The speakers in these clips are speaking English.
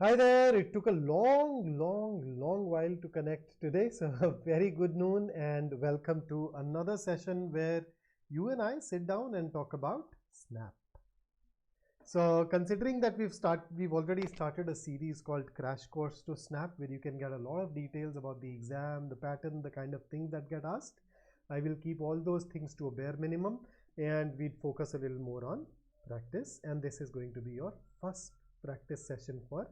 Hi there. It took a long while to connect today. So, a very good noon and welcome to another session where you and I sit down and talk about SNAP. So, considering that we've already started a series called Crash Course to SNAP, where you can get a lot of details about the exam, the pattern, the kind of things that get asked. I will keep all those things to a bare minimum and we'd focus a little more on practice. And this is going to be your first practice session for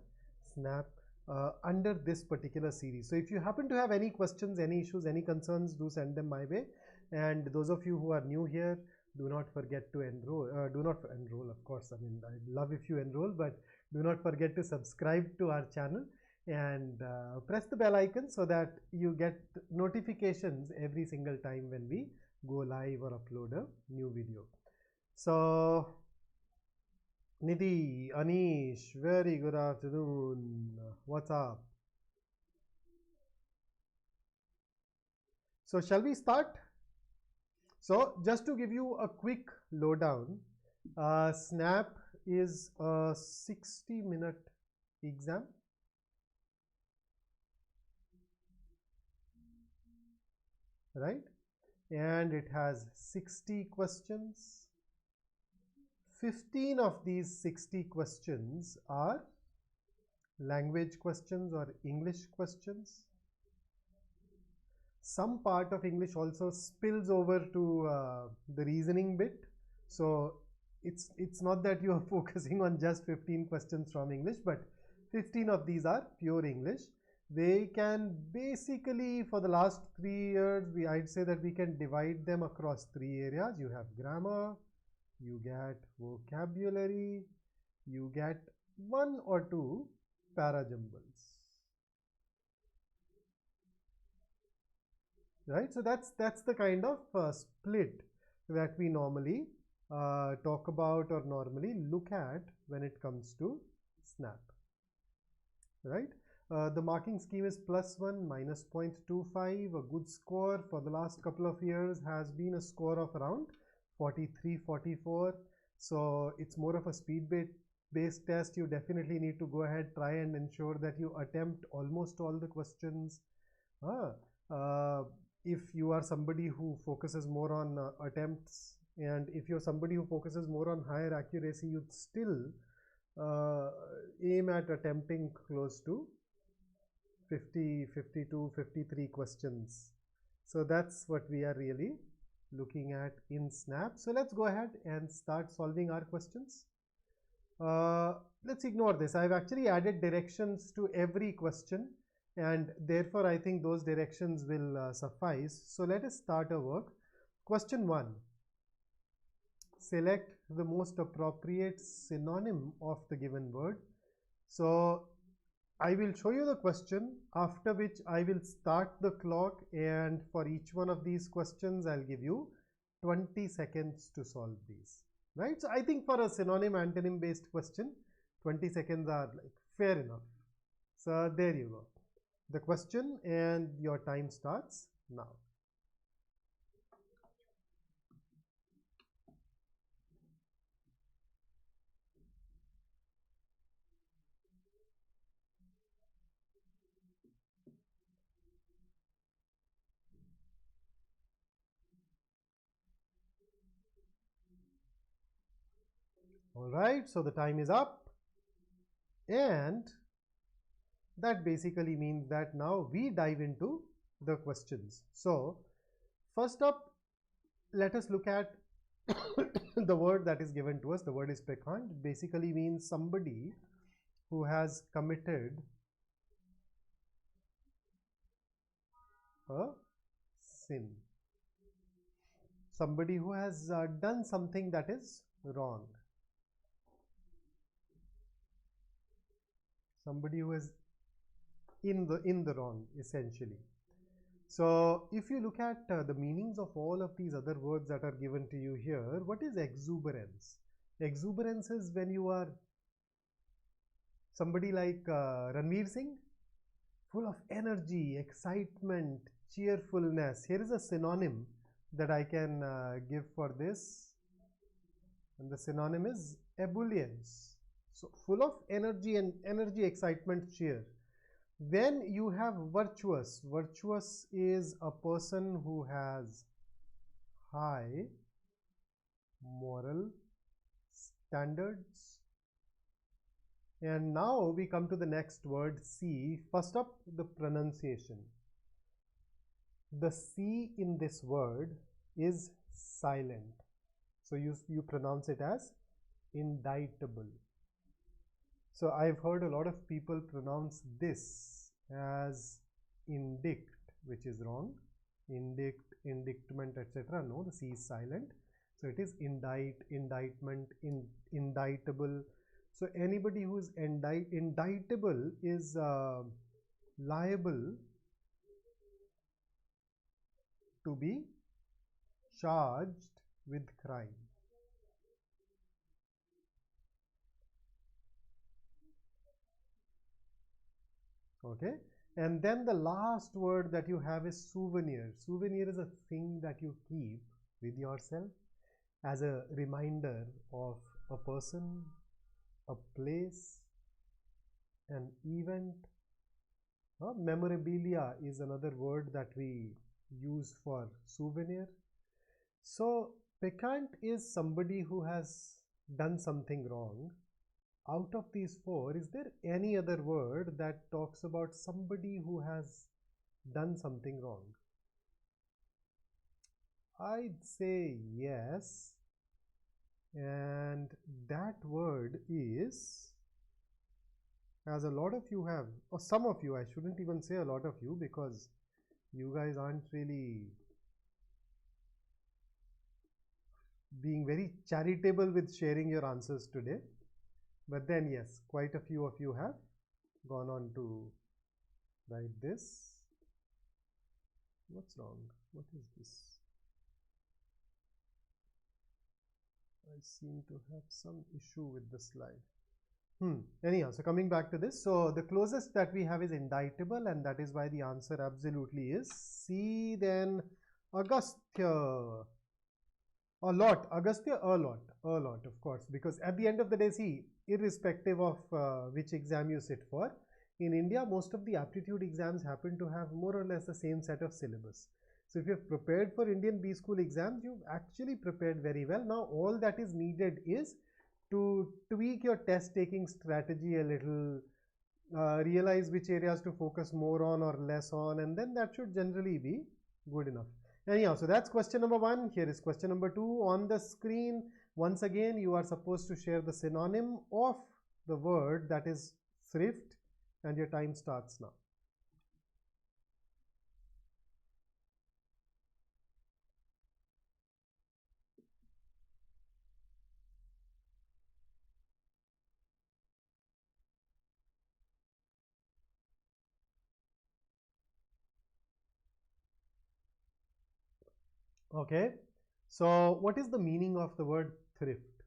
SNAP under this particular series. So if you happen to have any questions, any issues, any concerns, do send them my way. And those of you who are new here, do not forget to enroll. Do not enroll, of course. I mean, I'd love if you enroll, but do not forget to subscribe to our channel and press the bell icon so that you get notifications every single time when we go live or upload a new video. So, Nidhi, Anish, very good afternoon. What's up? So, shall we start? So, just to give you a quick lowdown, SNAP is a 60-minute exam. Right? And it has 60 questions. 15 of these 60 questions are language questions or English questions. Some part of English also spills over to the reasoning bit. So it's not that you are focusing on just 15 questions from English, but 15 of these are pure English. They can basically, for the last 3 years, I'd say that we can divide them across 3 areas. You have grammar, you get vocabulary, you get 1 or 2 parajumbles. Right, so that's the kind of split that we normally talk about or normally look at when it comes to SNAP. Right, the marking scheme is +1, -0.25. A good score for the last couple of years has been a score of around 43, 44. So it's more of a speed-based test. You definitely need to go ahead, try and ensure that you attempt almost all the questions. If you are somebody who focuses more on attempts, and if you're somebody who focuses more on higher accuracy, you'd still aim at attempting close to 50, 52, 53 questions. So that's what we are really looking at in SNAP. So let's go ahead and start solving our questions. Let's ignore this. I've actually added directions to every question, and therefore I think those directions will suffice. So let us start our work. Question 1. Select the most appropriate synonym of the given word. So I will show you the question, after which I will start the clock, and for each one of these questions I'll give you 20 seconds to solve these. Right? So I think for a synonym antonym based question, 20 seconds are like fair enough. So there you go. The question and your time starts now. All right, so the time is up, and that basically means that now we dive into the questions. So first up, let us look at the word that is given to us. The word is peccant. It basically means somebody who has committed a sin. Somebody who has done something that is wrong. Somebody who is in the wrong, essentially. So if you look at the meanings of all of these other words that are given to you here, what is exuberance? Exuberance is when you are somebody like Ranveer Singh, full of energy, excitement, cheerfulness. Here is a synonym that I can give for this, and the synonym is ebullience. So full of energy and energy, excitement, cheer. Then you have virtuous. Virtuous is a person who has high moral standards. And now we come to the next word, C. First up, the pronunciation. The C in this word is silent. So you pronounce it as indictable. So I've heard a lot of people pronounce this as indict, which is wrong. Indict, indictment, etc. No, the C is silent. So it is indict, indictment, indictable. So anybody who is indictable is liable to be charged with crime. Okay, and then the last word that you have is souvenir. Souvenir is a thing that you keep with yourself as a reminder of a person, a place, an event. Memorabilia is another word that we use for souvenir. So peccant is somebody who has done something wrong. Out of these four, is there any other word that talks about somebody who has done something wrong? I'd say yes. And that word is, as a lot of you have, or some of you, I shouldn't even say a lot of you because you guys aren't really being very charitable with sharing your answers today. But then yes, quite a few of you have gone on to write this. What's wrong? What is this? I seem to have some issue with the slide. Anyhow, so coming back to this, so the closest that we have is indictable, and that is why the answer absolutely is C. Then Agastya. A lot, Agastya, a lot, of course, because at the end of the day, see, irrespective of which exam you sit for, in India, most of the aptitude exams happen to have more or less the same set of syllabus. So if you've prepared for Indian B school exams, you've actually prepared very well. Now, all that is needed is to tweak your test taking strategy a little, realize which areas to focus more on or less on, and then that should generally be good enough. Anyhow, so that's question number 1. Here is question number 2 on the screen. Once again, you are supposed to share the synonym of the word that is thrift, and your time starts now. Okay, so what is the meaning of the word thrift?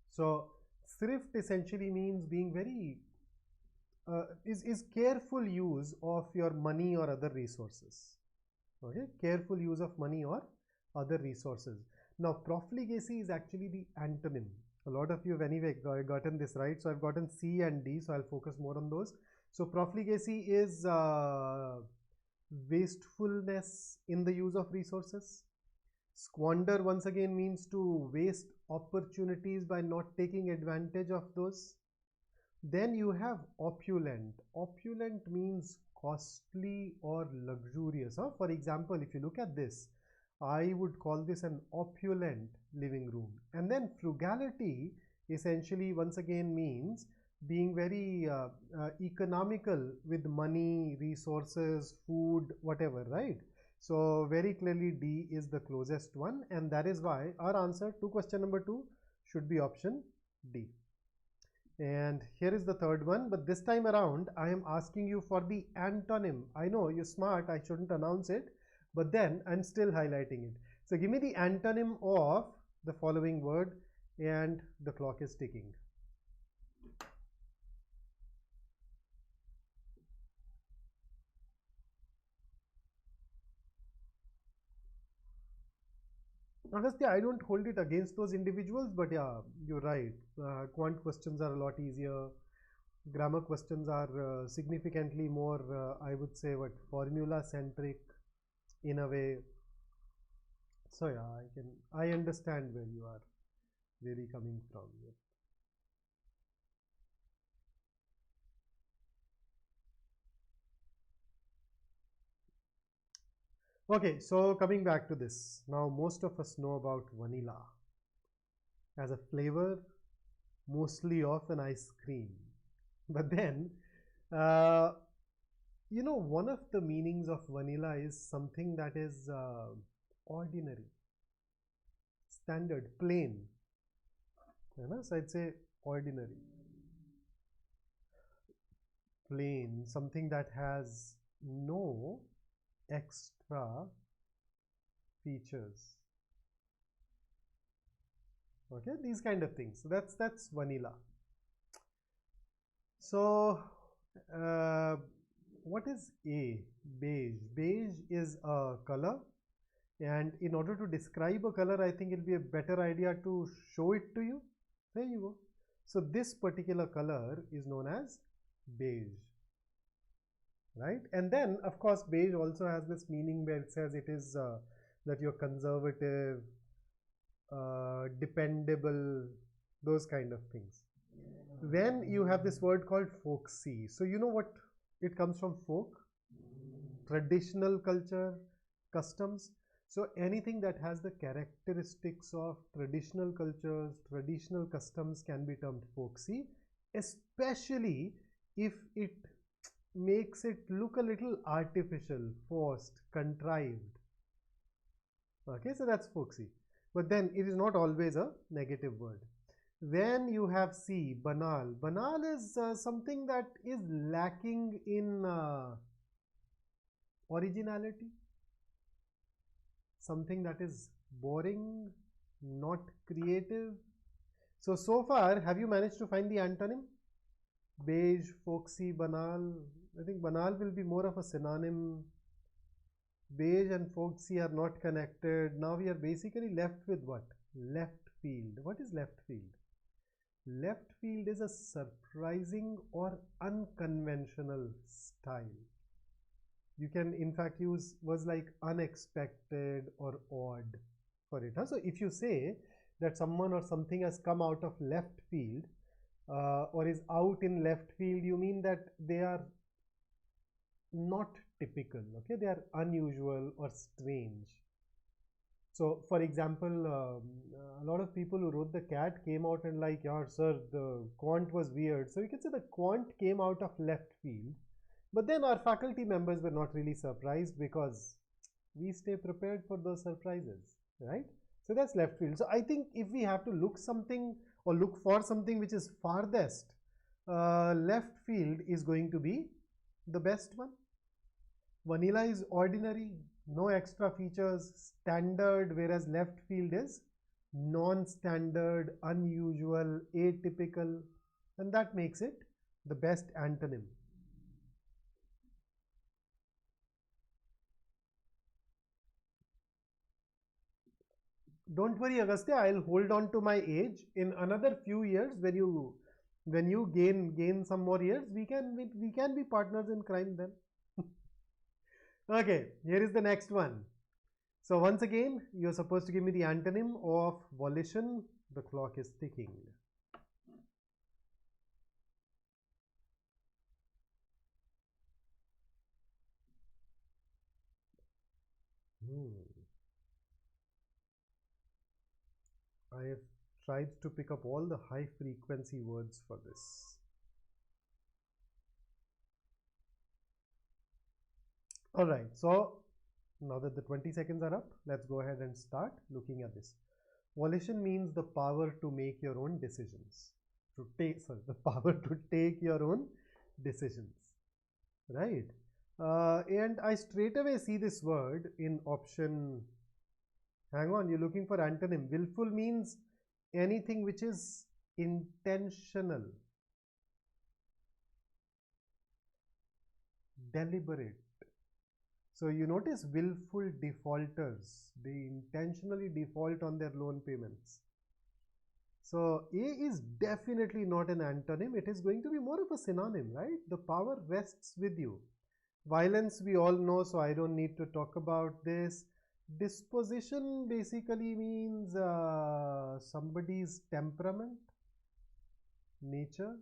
So thrift essentially means being very is careful use of your money or other resources. Okay, careful use of money or other resources. Now profligacy is actually the antonym. A lot of you have anyway gotten this right, so I've gotten C and D, so I'll focus more on those. So profligacy is wastefulness in the use of resources. Squander once again means to waste opportunities by not taking advantage of those. Then you have opulent. Opulent means costly or luxurious. For example, if you look at this, I would call this an opulent living room. And then frugality essentially once again means being very economical with money, resources, food, whatever, right? So very clearly D is the closest one, and that is why our answer to question number 2 should be option D. And here is the third one, but this time around I am asking you for the antonym. I know you're smart, I shouldn't announce it, but then I'm still highlighting it. So give me the antonym of the following word, and the clock is ticking. Agastya, I don't hold it against those individuals, but yeah, you're right. Quant questions are a lot easier. Grammar questions are significantly more, I would say, what, formula centric in a way. So yeah, I understand where you are really coming from. Yeah. Okay, so coming back to this, now most of us know about vanilla as a flavor, mostly of an ice cream. But then, uh, one of the meanings of vanilla is something that is ordinary, standard, plain. So I'd say ordinary, plain, something that has no extra features. Okay, these kind of things. So that's vanilla. So uh, what is a beige? Beige is a color, and in order to describe a color, I think it'll be a better idea to show it to you. There you go. So this particular color is known as beige, right? And then of course beige also has this meaning where it says it is that you're conservative, dependable, those kind of things. When you have this word called folksy, so you know what it comes from? Folk, traditional culture, customs. So anything that has the characteristics of traditional cultures, traditional customs can be termed folksy, especially if it makes it look a little artificial, forced, contrived. Okay, so that's folksy. But then it is not always a negative word. When you have C, banal. Banal is something that is lacking in originality. Something that is boring, not creative. So far, have you managed to find the antonym? Beige, folksy, banal. I think banal will be more of a synonym. Beige and folksy are not connected. Now we are basically left with what? Left field. What is left field? Left field is a surprising or unconventional style. You can in fact use words like unexpected or odd for it. So if you say that someone or something has come out of left field or is out in left field, you mean that they are not typical, okay? They are unusual or strange. So for example, a lot of people who wrote the cat came out and like, yeah, sir, the quant was weird. So you can say the quant came out of left field. But then our faculty members were not really surprised because we stay prepared for those surprises, right? So that's left field. So I think if we have to look something or look for something which is farthest, left field is going to be the best one. Vanilla is ordinary, no extra features, standard, whereas left field is non-standard, unusual, atypical, and that makes it the best antonym. Don't worry, Agastya, I'll hold on to my age. In another few years, when you gain some more years, we can be partners in crime then. Okay, here is the next one. So once again, you're supposed to give me the antonym of volition. The clock is ticking. I have tried to pick up all the high frequency words for this. All right, so now that the 20 seconds are up, let's go ahead and start looking at this. Volition means the power to make your own decisions. The power to take your own decisions, right? And I straight away see this word in option. Hang on, you're looking for antonym. Willful means anything which is intentional, deliberate. So you notice willful defaulters, they intentionally default on their loan payments. So A is definitely not an antonym. It is going to be more of a synonym, right? The power rests with you. Violence we all know, so I don't need to talk about this. Disposition basically means somebody's temperament, nature.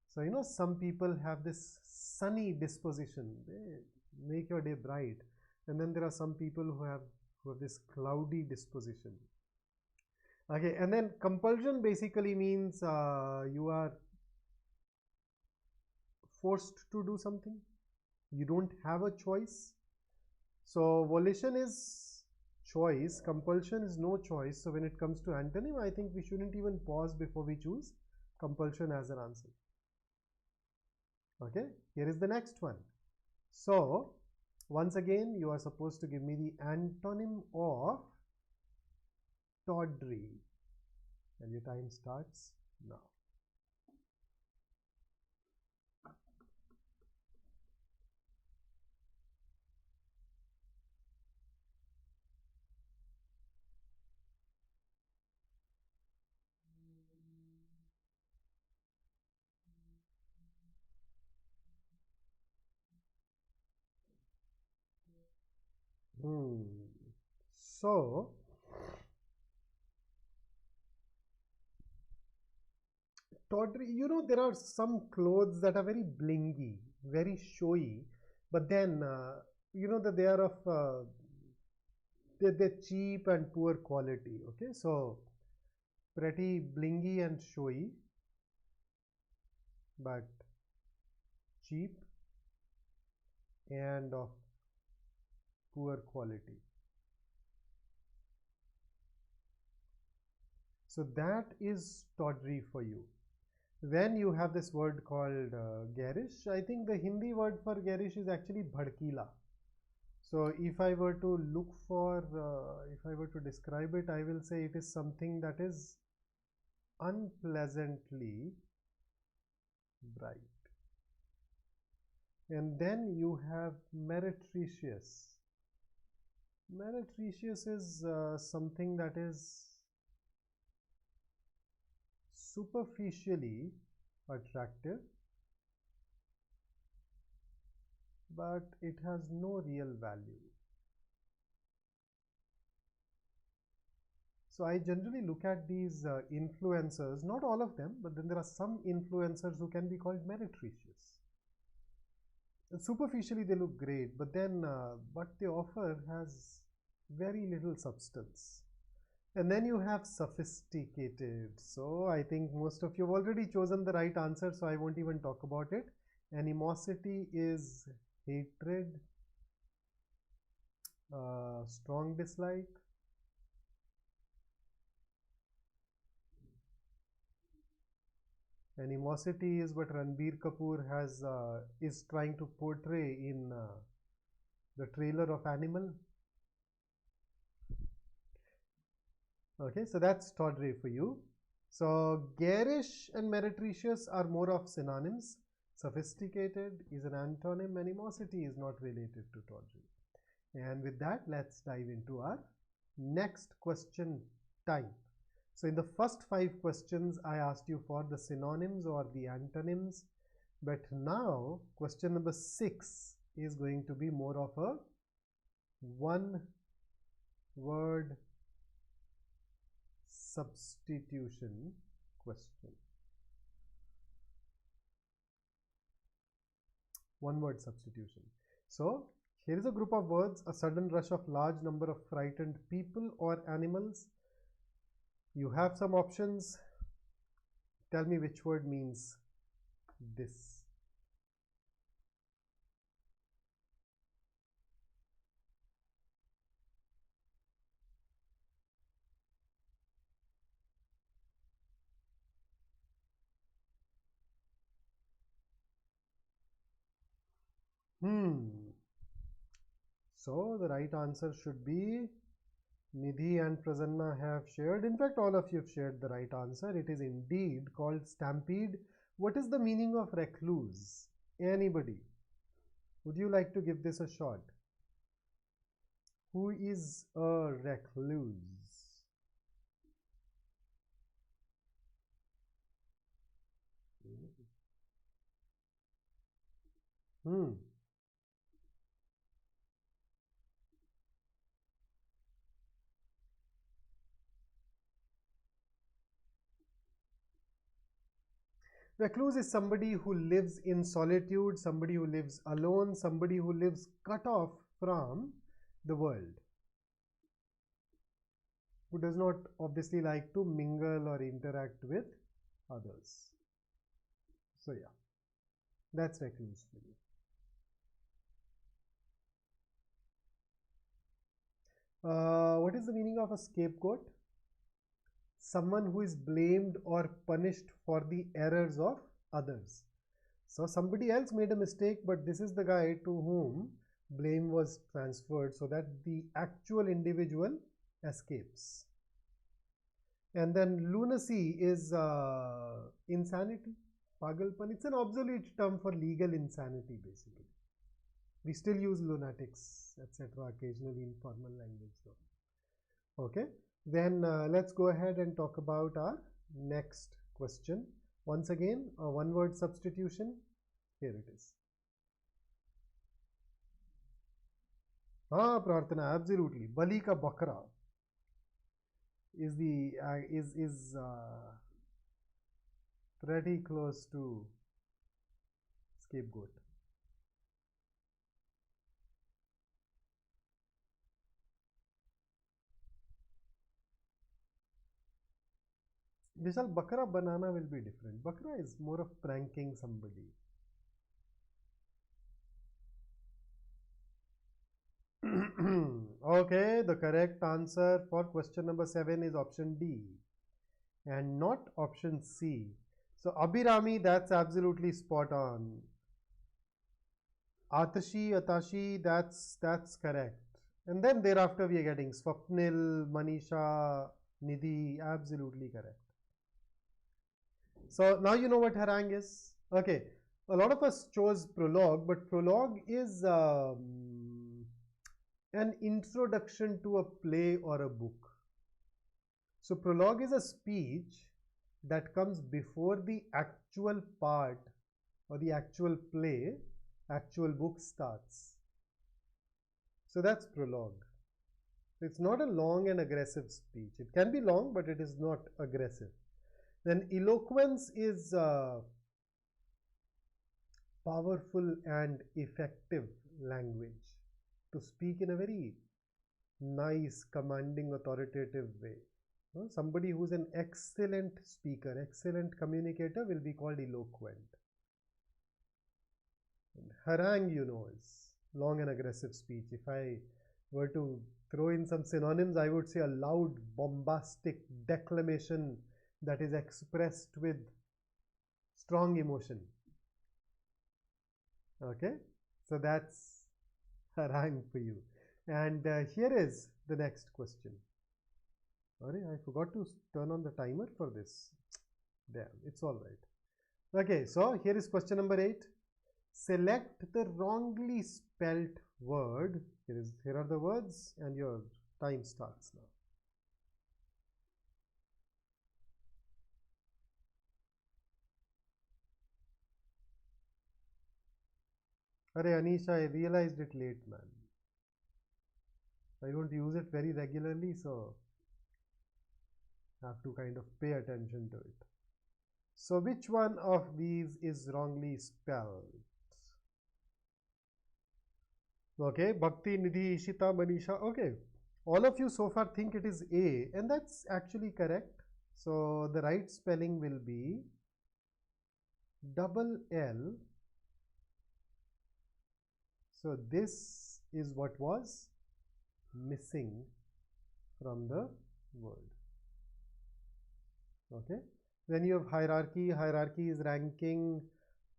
So, some people have this sunny disposition. They make your day bright. And then there are some people who have this cloudy disposition. Okay, and then compulsion basically means you are forced to do something. You don't have a choice. So volition is choice, compulsion is no choice. So when it comes to antonym, I think we shouldn't even pause before we choose compulsion as an answer. Okay, here is the next one. So once again, you are supposed to give me the antonym of tawdry, and your time starts now. So tawdry, there are some clothes that are very blingy, very showy, but then that they are of they're cheap and poor quality. Okay, so pretty blingy and showy, but cheap and of poor quality. So that is tawdry for you. Then you have this word called garish. I think the Hindi word for garish is actually bhadkila. So if I were to look for, if I were to describe it, I will say it is something that is unpleasantly bright. And then you have meretricious. Meretricious is something that is superficially attractive, but it has no real value. So I generally look at these influencers, not all of them, but then there are some influencers who can be called meretricious. Superficially they look great, but then what they offer has very little substance. And then you have sophisticated. So I think most of you have already chosen the right answer, so I won't even talk about it. Animosity is hatred, strong dislike. Animosity is what Ranbir Kapoor is trying to portray in the trailer of Animal. Okay, so that's tawdry for you. So garish and meretricious are more of synonyms. Sophisticated is an antonym. Animosity is not related to tawdry. And with that, let's dive into our next question type. So in the first 5 questions, I asked you for the synonyms or the antonyms. But now, question number 6 is going to be more of a one-word substitution question. One-word substitution. So here is a group of words: a sudden rush of large number of frightened people or animals. You have some options. Tell me which word means this. So the right answer should be Nidhi and Prasanna have shared. In fact, all of you have shared the right answer. It is indeed called stampede. What is the meaning of recluse? Anybody? Would you like to give this a shot? Who is a recluse? Hmm. Recluse is somebody who lives in solitude, somebody who lives alone, somebody who lives cut off from the world, who does not obviously like to mingle or interact with others. So yeah, that's recluse for you. What is the meaning of a scapegoat? Someone who is blamed or punished for the errors of others. So somebody else made a mistake, but this is the guy to whom blame was transferred so that the actual individual escapes. And then lunacy is insanity, pagalpan. It's an obsolete term for legal insanity, basically. We still use lunatics, etc. occasionally in formal language, though. Okay, then let's go ahead and talk about our next question. Once again, a one-word substitution. Here it is. Prarthana, absolutely. Bali ka bakra is the pretty close to scapegoat. Vishal, bakra banana will be different. Bakra is more of pranking somebody. Okay, the correct answer for question number 7 is option D and not option C. So Abhirami, that's absolutely spot on. Atashi, that's correct. And then thereafter we are getting Swapnil, Manisha, Nidhi, absolutely correct. So now you know what harangue is. Okay, a lot of us chose prologue, but prologue is an introduction to a play or a book. So prologue is a speech that comes before the actual part or the actual play, actual book starts. So that's prologue. It's not a long and aggressive speech. It can be long, but it is not aggressive. Then eloquence is powerful and effective language, to speak in a very nice, commanding, authoritative way. Somebody who's an excellent speaker, excellent communicator will be called eloquent. And harangue, you know, is long and aggressive speech. If I were to throw in some synonyms, I would say a loud, bombastic declamation that is expressed with strong emotion. Okay, so that's harangue for you. And here is the next question. Sorry, I forgot to turn on the timer for this. Damn, it's all right. Okay, so here is question number 8. Select the wrongly spelt word. Here are the words, and your time starts now. Arey Anisha, I realized it late, man. I don't use it very regularly, so I have to kind of pay attention to it. So which one of these is wrongly spelled? Okay, Bhakti, Nidhi, Ishita, Manisha. Okay, all of you so far think it is A, and that's actually correct. So the right spelling will be double L. So this is what was missing from the word. Okay, then you have hierarchy. Hierarchy is ranking.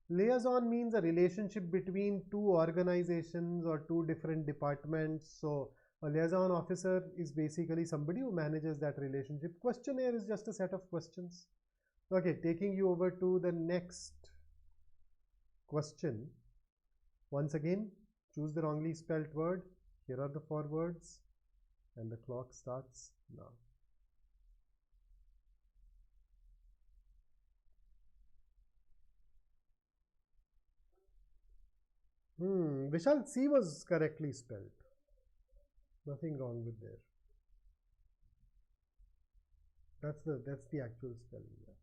Liaison means a relationship between two organizations or two different departments. So a liaison officer is basically somebody who manages that relationship. Questionnaire is just a set of questions. Okay, taking you over to the next question. Once again, choose the wrongly spelt word. Here are the 4 words. And the clock starts now. Vishal, C was correctly spelled. Nothing wrong with there. That's the actual spelling. Yeah.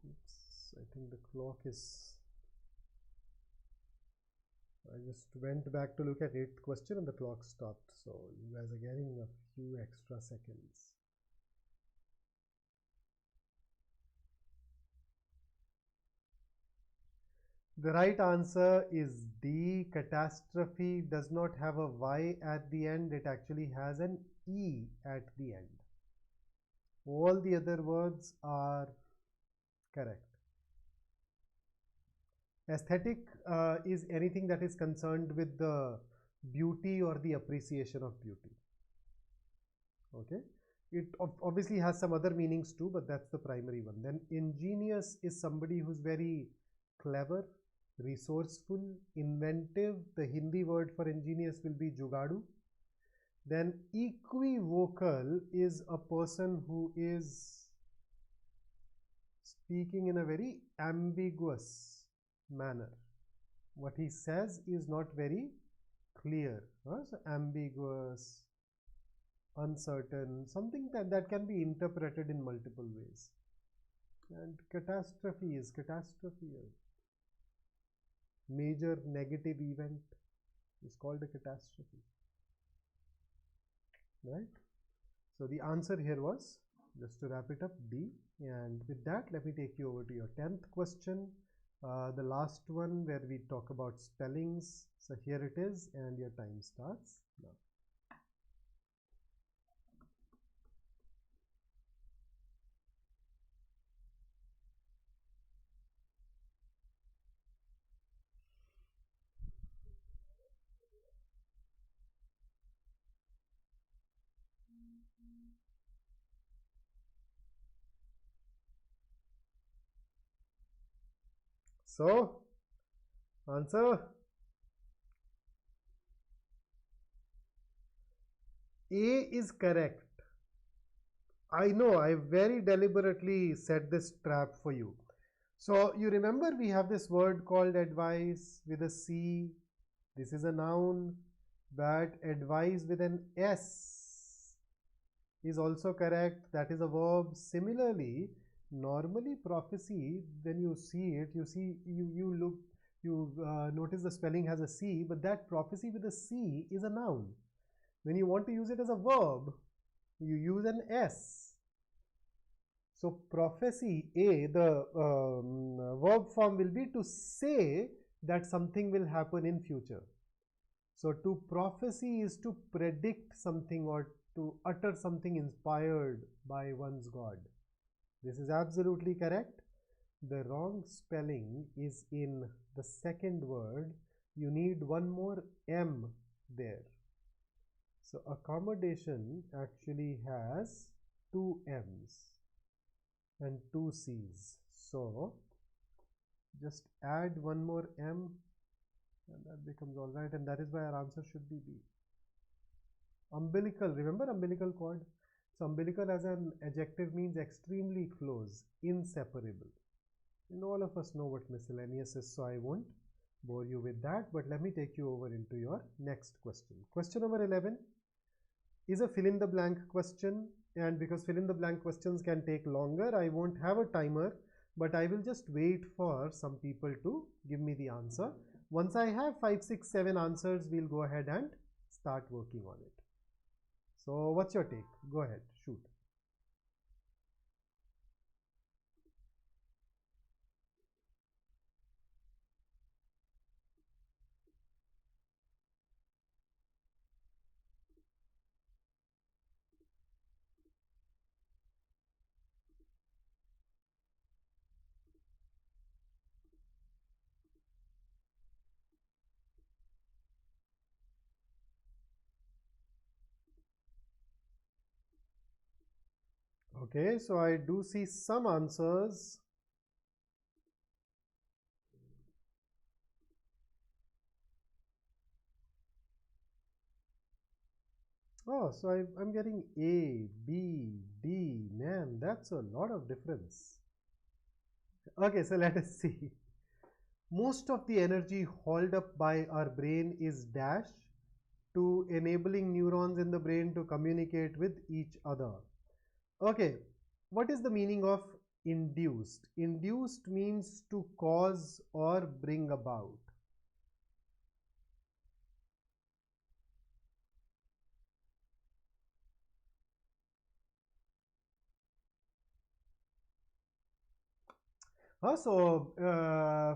Oops, I think the clock is. I just went back to look at 8th question and the clock stopped. So you guys are getting a few extra seconds. The right answer is D. Catastrophe does not have a Y at the end. It actually has an E at the end. All the other words are correct. Aesthetic is anything that is concerned with the beauty or the appreciation of beauty. Okay. It obviously has some other meanings too, but that's the primary one. Then ingenious is somebody who's very clever, resourceful, inventive. The Hindi word for ingenious will be jugadu. Then equivocal is a person who is speaking in a very ambiguous manner. What he says is not very clear. So ambiguous, uncertain, something that can be interpreted in multiple ways. And catastrophe is catastrophe. Major negative event is called a catastrophe. Right? So the answer here was, just to wrap it up, D. And with that, let me take you over to your 10th question. The last one where we talk about spellings. So here it is, and your time starts now. So, answer A is correct. I know, I very deliberately set this trap for you. So, you remember we have this word called advice with a C. This is a noun, but advice with an S is also correct. That is a verb. Similarly, normally prophecy, when you see it, you notice the spelling has a C, but that prophecy with a C is a noun. When you want to use it as a verb, you use an S. So prophecy, A, the verb form will be to say that something will happen in future. So to prophecy is to predict something or to utter something inspired by one's God. This is absolutely correct. The wrong spelling is in the second word. You need one more M there. So accommodation actually has two M's and two C's. So just add one more M and that becomes all right, and that is why our answer should be B. Umbilical, remember umbilical cord? So umbilical as an adjective means extremely close, inseparable. And all of us know what miscellaneous is, so I won't bore you with that, but let me take you over into your next question. Question number 11 is a fill in the blank question, and because fill in the blank questions can take longer, I won't have a timer, but I will just wait for some people to give me the answer. Once I have 5, 6, 7 answers, we'll go ahead and start working on it. So what's your take? Go ahead, shoot. Okay, so I do see some answers. Oh, so I'm getting A, B, D. Man, that's a lot of difference. Okay, so let us see. Most of the energy hauled up by our brain is dash to enabling neurons in the brain to communicate with each other. Okay, what is the meaning of induced? Induced means to cause or bring about.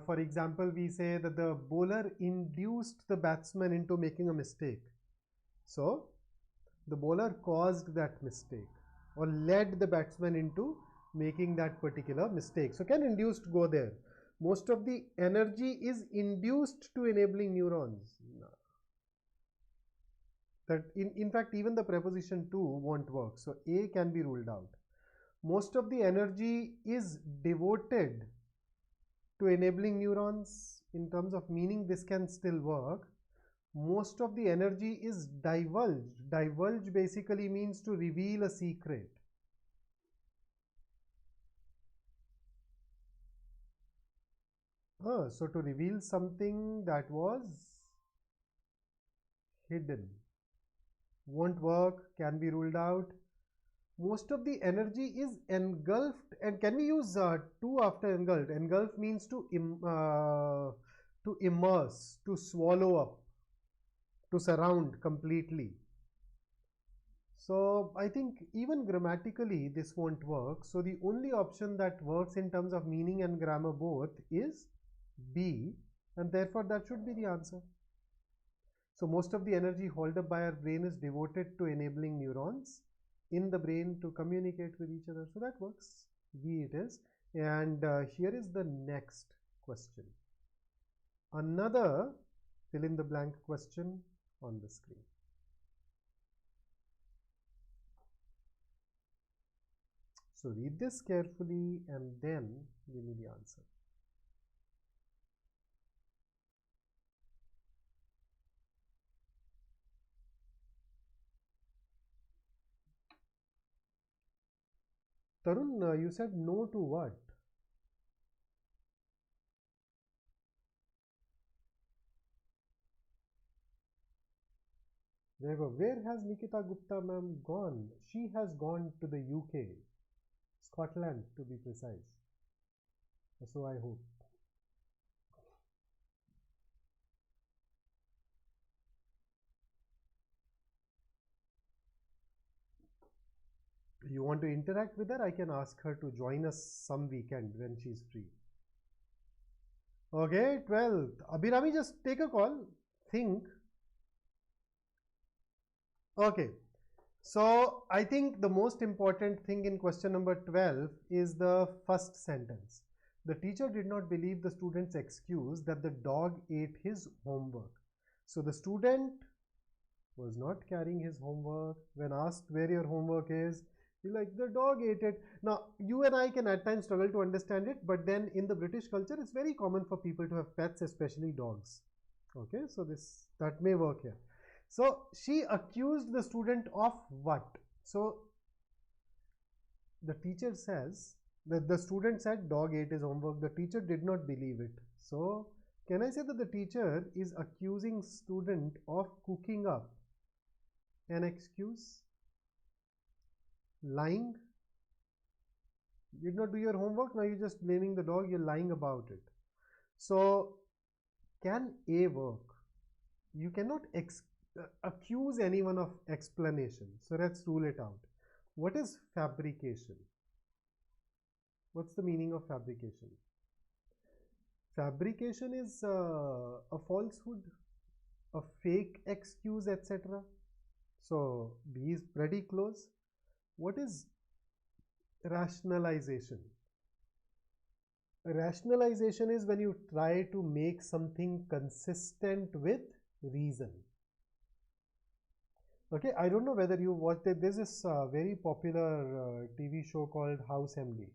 For example, we say that the bowler induced the batsman into making a mistake. So, the bowler caused that mistake or led the batsman into making that particular mistake. So, can induced go there? Most of the energy is induced to enabling neurons. That in fact, even the preposition to won't work. So, A can be ruled out. Most of the energy is devoted to enabling neurons. In terms of meaning, this can still work. Most of the energy is divulged. Divulge basically means to reveal a secret. So to reveal something that was hidden. Won't work, can be ruled out. Most of the energy is engulfed, and can we use to after engulfed? Engulf means to immerse, to swallow up, to surround completely. So I think even grammatically this won't work. So the only option that works in terms of meaning and grammar both is B, and therefore that should be the answer. So most of the energy held up by our brain is devoted to enabling neurons in the brain to communicate with each other. So that works. B it is. And here is the next question. Another fill in the blank question on the screen. So read this carefully and then give me the answer. Tarun, you said no to what? Where has Nikita Gupta ma'am gone? She has gone to the UK, Scotland to be precise. So I hope. You want to interact with her? I can ask her to join us some weekend when she's free. Okay, 12th. Abhirami, just take a call. Think. Okay. So I think the most important thing in question number 12 is the first sentence. The teacher did not believe the student's excuse that the dog ate his homework. So the student was not carrying his homework. When asked where your homework is, he's like, the dog ate it. Now, you and I can at times struggle to understand it, but then in the British culture, it's very common for people to have pets, especially dogs. Okay, so that may work here. So she accused the student of what? So the teacher says that the student said dog ate his homework. The teacher did not believe it. So can I say that the teacher is accusing student of cooking up an excuse? Lying? You did not do your homework, now you're just blaming the dog, you're lying about it. So can A work? You cannot accuse anyone of explanation. So let's rule it out. What is fabrication? What's the meaning of fabrication? Fabrication is a falsehood, a fake excuse, etc. So B is pretty close. What is rationalization? Rationalization is when you try to make something consistent with reason. Okay, I don't know whether you watched it. There's this very popular TV show called House MD,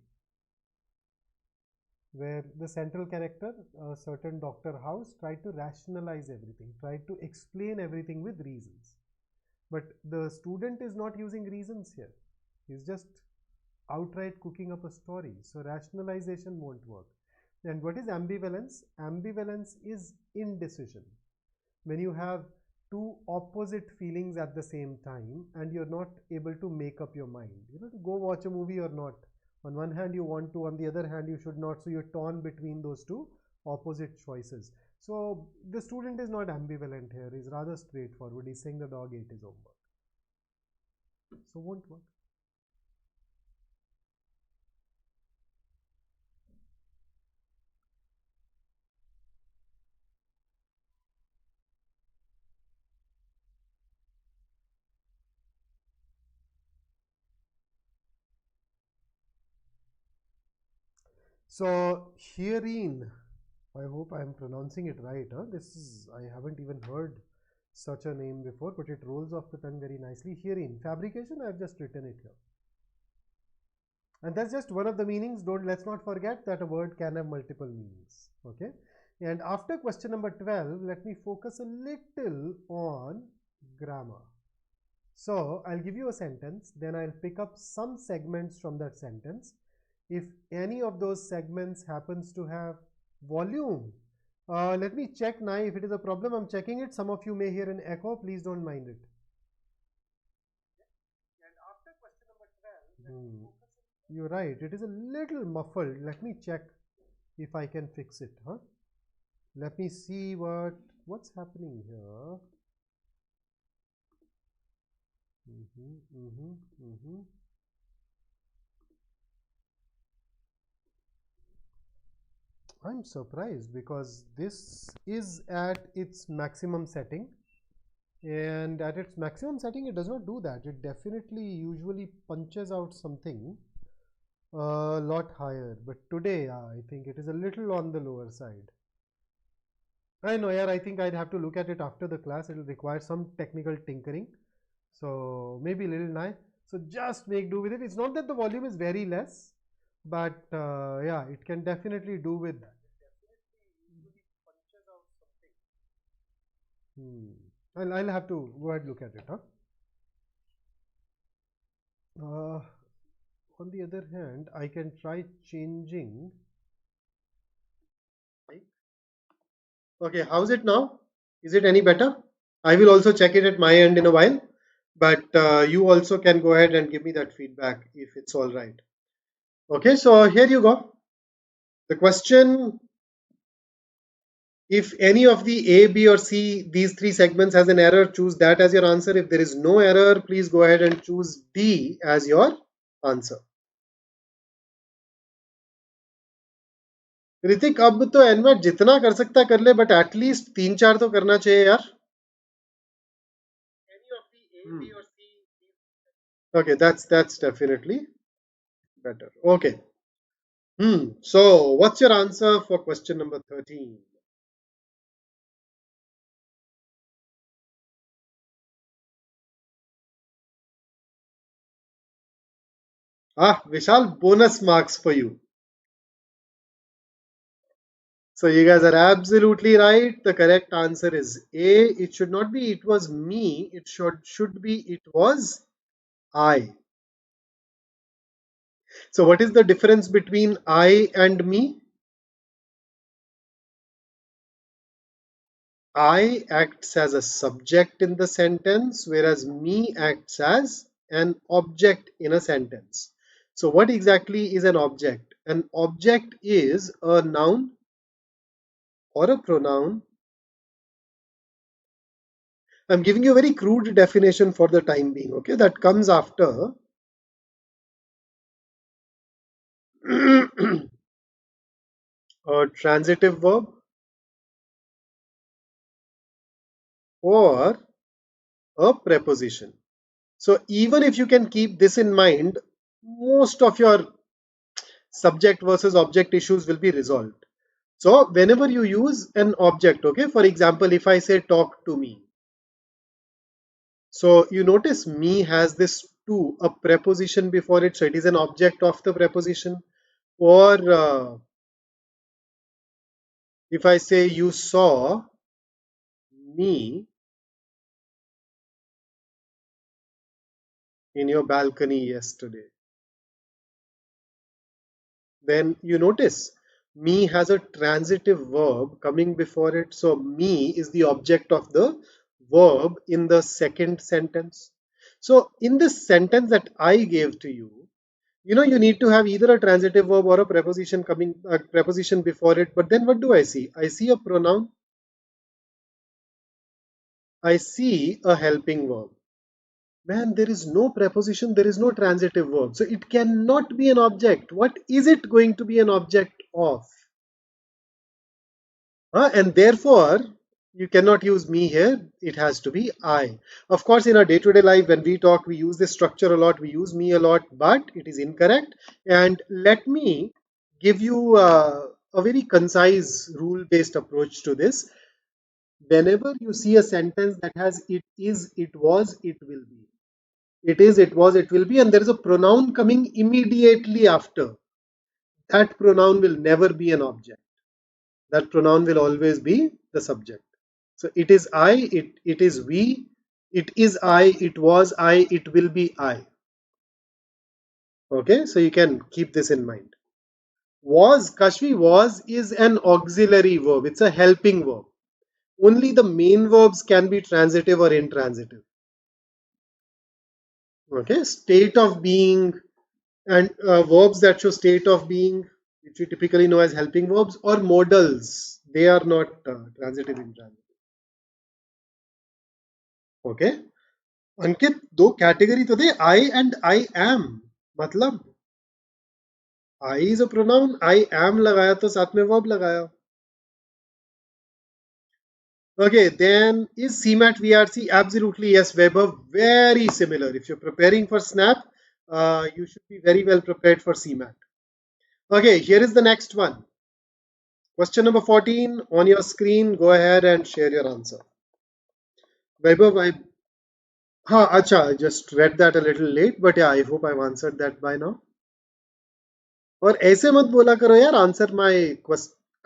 where the central character, a certain Dr. House, tried to rationalize everything, tried to explain everything with reasons. But the student is not using reasons here. He's just outright cooking up a story. So rationalization won't work. And what is ambivalence? Ambivalence is indecision. When you have two opposite feelings at the same time and you're not able to make up your mind, to go watch a movie or not. On one hand you want to, on the other hand you should not, so you're torn between those two opposite choices. So the student is not ambivalent here, he's rather straightforward. He's saying the dog ate his homework, so won't work. So herein, I hope I am pronouncing it right. Huh? This is, I haven't even heard such a name before, but it rolls off the tongue very nicely. Herein, fabrication, I've just written it here. And that's just one of the meanings. Let's not forget that a word can have multiple meanings. Okay. And after question number 12, let me focus a little on grammar. So I'll give you a sentence, then I'll pick up some segments from that sentence. If any of those segments happens to have volume, let me check now. If it is a problem, I'm checking it. Some of you may hear an echo. Please don't mind it. And after question number 12, you're right. It is a little muffled. Let me check if I can fix it. Huh? Let me see what's happening here. I'm surprised because this is at its maximum setting, and at its maximum setting it does not do that. It definitely usually punches out something a lot higher, but today I think it is a little on the lower side. I know, yeah, I think I'd have to look at it after the class. It'll require some technical tinkering, so maybe a little nice. So just make do with it. It's not that the volume is very less, but yeah, it can definitely do with that. I'll have to go ahead and look at it. Huh? On the other hand, I can try changing. Okay, how's it now? Is it any better? I will also check it at my end in a while, but you also can go ahead and give me that feedback if it's all right. Okay, so here you go. The question, if any of the A, B or C, these three segments has an error, choose that as your answer. If there is no error, please go ahead and choose D as your answer. Hrithik अब तो NMAT जितना कर सकता कर ले, but at least 3-4 तो करना चाहिए यार. Okay, that's definitely better. Okay. So what's your answer for question number 13? Vishal, bonus marks for you. So you guys are absolutely right. The correct answer is A. It should not be it was me. It should be it was I. So what is the difference between I and me? I acts as a subject in the sentence, whereas me acts as an object in a sentence. So what exactly is an object? An object is a noun or a pronoun. I'm giving you a very crude definition for the time being, okay? That comes after a transitive verb or a preposition. So even if you can keep this in mind, most of your subject versus object issues will be resolved. So whenever you use an object, okay, for example, if I say talk to me, so you notice me has this to, a preposition before it, so it is an object of the preposition. Or if I say you saw me, in your balcony yesterday. Then you notice me has a transitive verb coming before it. So me is the object of the verb in the second sentence. So in this sentence that I gave to you, you need to have either a transitive verb or a preposition before it. But then what do I see? I see a pronoun. I see a helping verb. Man, there is no preposition, there is no transitive verb. So it cannot be an object. What is it going to be an object of? And therefore, you cannot use me here. It has to be I. Of course, in our day-to-day life, when we talk, we use this structure a lot. We use me a lot, but it is incorrect. And let me give you a very concise rule-based approach to this. Whenever you see a sentence that has it is, it was, it will be. It is, it was, it will be, and there is a pronoun coming immediately after. That pronoun will never be an object. That pronoun will always be the subject. So it is I, it is we, it is I, it was I, it will be I. Okay, so you can keep this in mind. Was, Kashvi, was is an auxiliary verb. It's a helping verb. Only the main verbs can be transitive or intransitive. Okay, state of being and verbs that show state of being, which we typically know as helping verbs, or modals. They are not transitive, intransitive. Okay. अंकित दो category तो दे आई and I am मतलब I is a pronoun I am लगाया तो साथ में verb लगाया okay then is CMAT VRC absolutely yes Weber very similar if you're preparing for snap you should be very well prepared for CMAT okay here is the next one question number 14 on your screen go ahead and share your answer Weber हाँ अच्छा I just read that a little late but yeah I hope I've answered that by now और ऐसे मत बोला करो यार answer my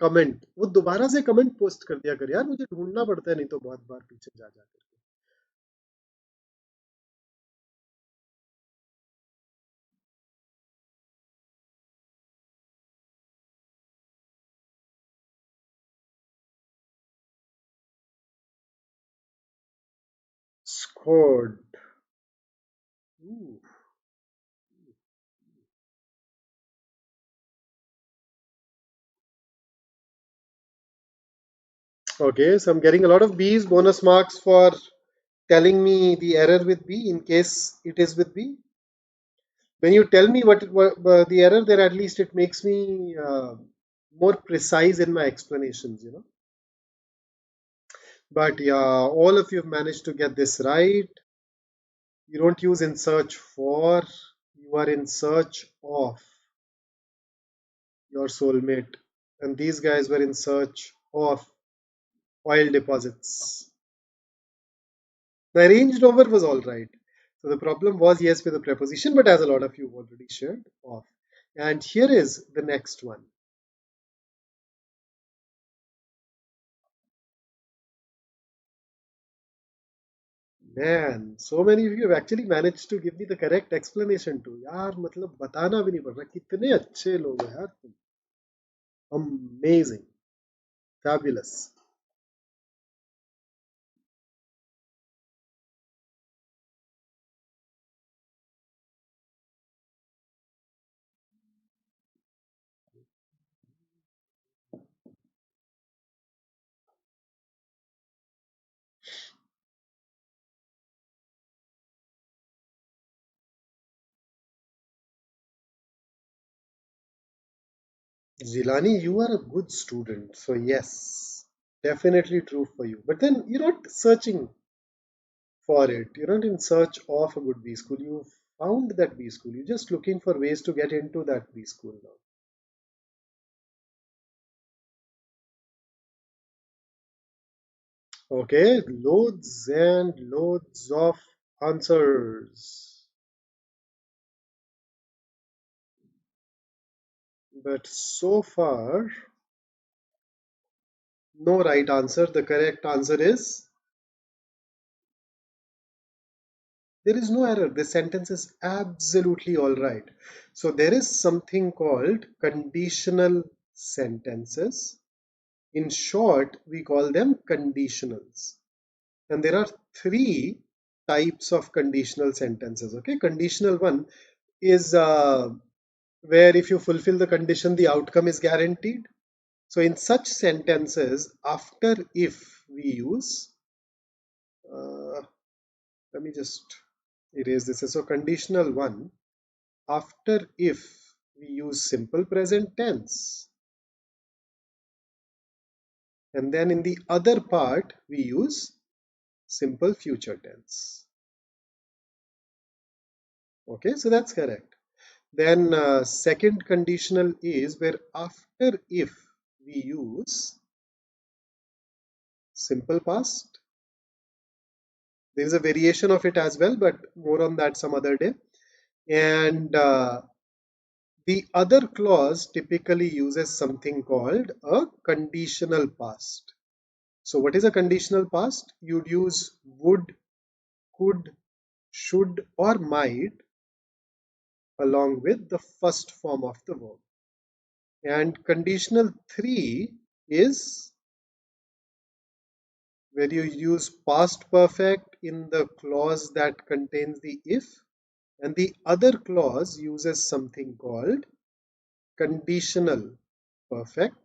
comment वो दोबारा से कमेंट पोस्ट कर दिया कर यार मुझे ढूंढना पड़ता है नहीं तो बहुत बार पीछे जा जा कर squad okay so I'm getting a lot of B's bonus marks for telling me the error with B in case it is with B when you tell me what the error there at least it makes me more precise in my explanations but yeah all of you have managed to get this right you don't use in search for you are in search of your soulmate and these guys were in search of oil deposits. The arranged over was all right. So the problem was yes with the preposition but as a lot of you already shared off. And here is the next one. Man, so many of you have actually managed to give me the correct explanation too. यार मतलब बताना भी नहीं पड़ रहा कितने अच्छे लोग हैं यार तुम. Amazing. Fabulous. Zilani, you are a good student. So, yes, definitely true for you. But then you're not searching for it. You're not in search of a good B school. You found that B school. You're just looking for ways to get into that B school now. Okay, loads and loads of answers. But so far, no right answer. The correct answer is There is no error. This sentence is absolutely all right. So there is something called conditional sentences. In short, we call them conditionals. And there are three types of conditional sentences. Okay, conditional one is where if you fulfill the condition, the outcome is guaranteed. So in such sentences, after if we use, uh, let me just erase this. So conditional one, after if we use simple present tense, and then in the other part we use simple future tense. Okay, so that's correct. Then second conditional is where after if we use simple past. There is a variation of it as well, but more on that some other day. And the other clause typically uses something called a conditional past. So what is a conditional past? You'd use would, could, should, or might along with the first form of the verb. And conditional 3 is where you use past perfect in the clause that contains the if, and the other clause uses something called conditional perfect.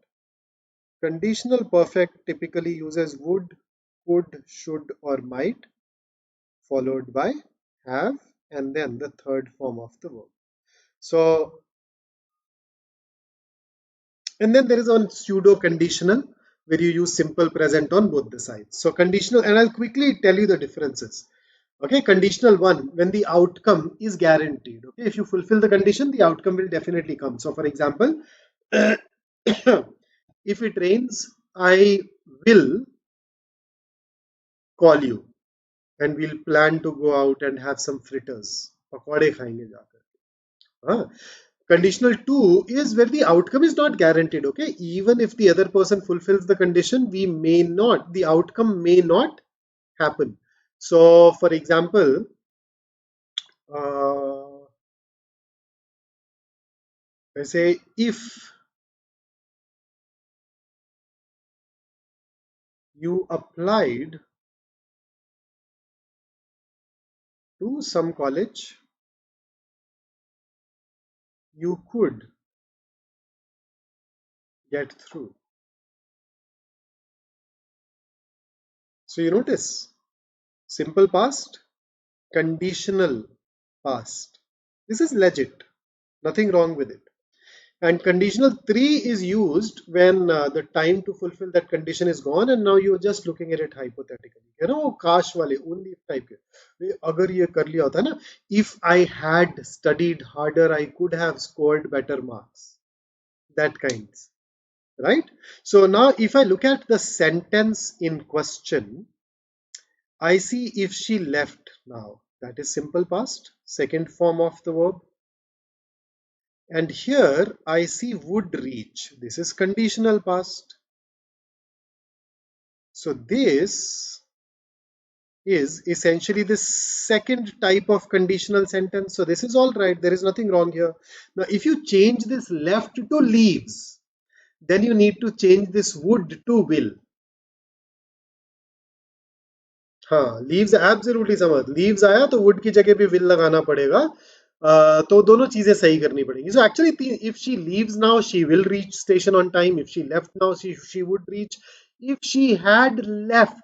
Conditional perfect typically uses would, could, should, or might, followed by have, and then the third form of the verb. So, and then there is one pseudo conditional where you use simple present on both the sides. So conditional, and I'll quickly tell you the differences. Okay, conditional one, when the outcome is guaranteed. Okay, if you fulfill the condition, the outcome will definitely come. So for example, if it rains, I will call you and we'll plan to go out and have some fritters. पकौड़े खाएंगे जाकर. हाँ. Conditional 2 is where the outcome is not guaranteed. Okay, even if the other person fulfills the condition, the outcome may not happen. So for example, I say if you applied to some college, you could get through. So you notice simple past, conditional past. This is legit, nothing wrong with it. And conditional 3 is used when the time to fulfill that condition is gone and now you're just looking at it hypothetically. You know, kash wale, only type के. अगर ये कर लिया होता ना, if I had studied harder, I could have scored better marks. That kinds, right? So now if I look at the sentence in question, I see if she left now. That is simple past, second form of the verb. And here I see would reach. This is conditional past. So this is essentially the second type of conditional sentence. So this is all right. There is nothing wrong here. Now, if you change this left to leaves, then you need to change this would to will. हाँ, leaves absolutely समझ, leaves आया तो would की जगह पे will लगाना पड़ेगा. तो दोनों चीजें सही करनी पड़ेंगी. So actually, if she leaves now, she will reach station on time. If she left now, she would reach. If she had left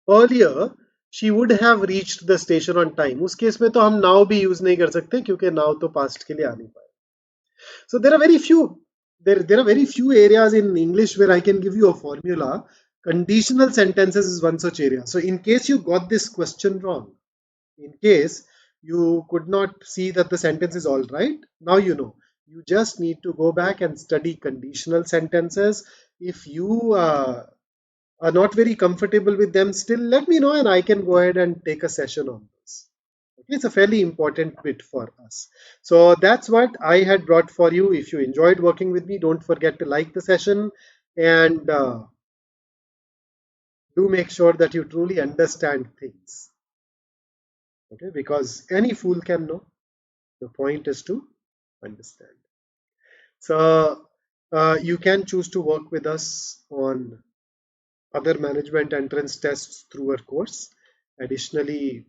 earlier, she would have reached the station on time. उस case में तो हम now भी use नहीं कर सकते क्योंकि now तो past के लिए आ नहीं पाए. So there are very few. There are very few areas in English where I can give you a formula. Conditional sentences is one such area. So in case you got this question wrong, in case you could not see that the sentence is all right, now you know. You just need to go back and study conditional sentences. If you are not very comfortable with them still, let me know and I can go ahead and take a session on this. Okay, it's a fairly important bit for us. So that's what I had brought for you. If you enjoyed working with me, don't forget to like the session and do make sure that you truly understand things. Okay, because any fool can know. The point is to understand. So you can choose to work with us on other management entrance tests through our course. Additionally,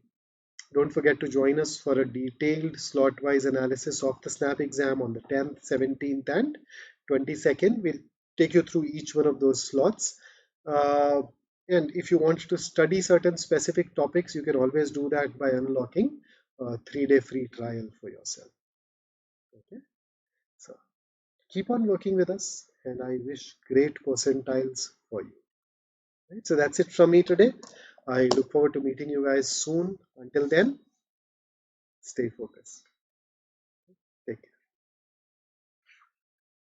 don't forget to join us for a detailed slot-wise analysis of the SNAP exam on the 10th, 17th, and 22nd. We'll take you through each one of those slots. Uh, and if you want to study certain specific topics, you can always do that by unlocking a 3-day free trial for yourself. Okay, so keep on working with us, and I wish great percentiles for you. Right, so that's it from me today. I look forward to meeting you guys soon. Until then, stay focused. Take care.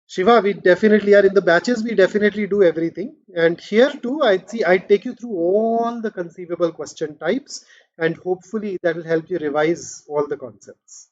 Shiva, we definitely are in the batches. We definitely do everything. And here too, I take you through all the conceivable question types, and hopefully that will help you revise all the concepts.